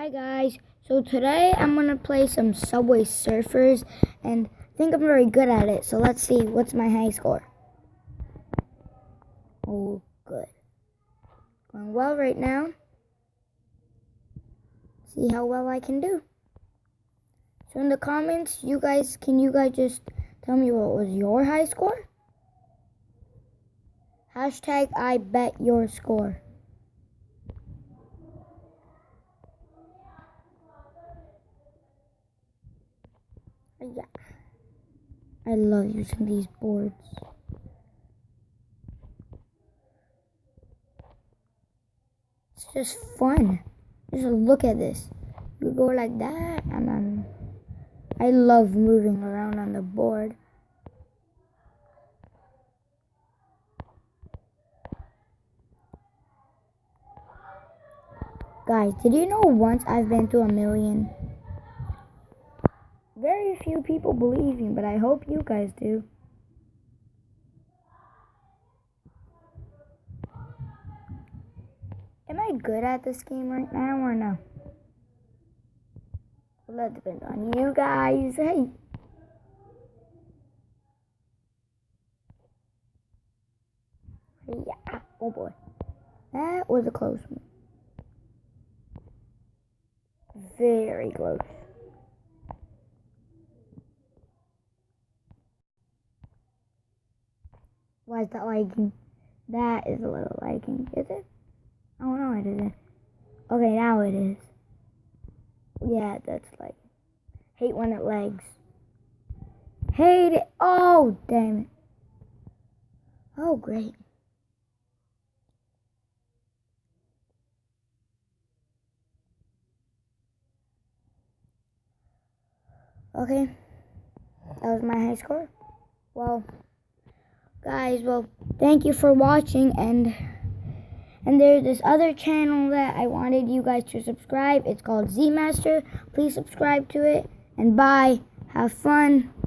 Hi guys, so today I'm going to play some Subway Surfers and I think I'm very good at it, so let's see what's my high score. Oh, good. Going well right now. See how well I can do. So in the comments, can you guys just tell me what was your high score? Hashtag I bet your score. Yeah. I love using these boards. It's just fun. Just look at this. You go like that, and then I love moving around on the board. Guys, did you know once I've been to 1,000,000? Very few people believe me, but I hope you guys do. Am I good at this game right now or no? Well, that depends on you guys. Hey. Yeah. Oh boy. That was a close one. Very close. Why is that lagging? That is a little lagging. Is it? Oh no, it isn't. Okay, now it is. Yeah, that's like. Hate when it lags. Hate it. Oh, damn it. Oh, great. Okay. That was my high score. Well, guys, thank you for watching, and there's this other channel that I wanted you guys to subscribe. It's called Z Master. Please subscribe to it, and bye. Have fun.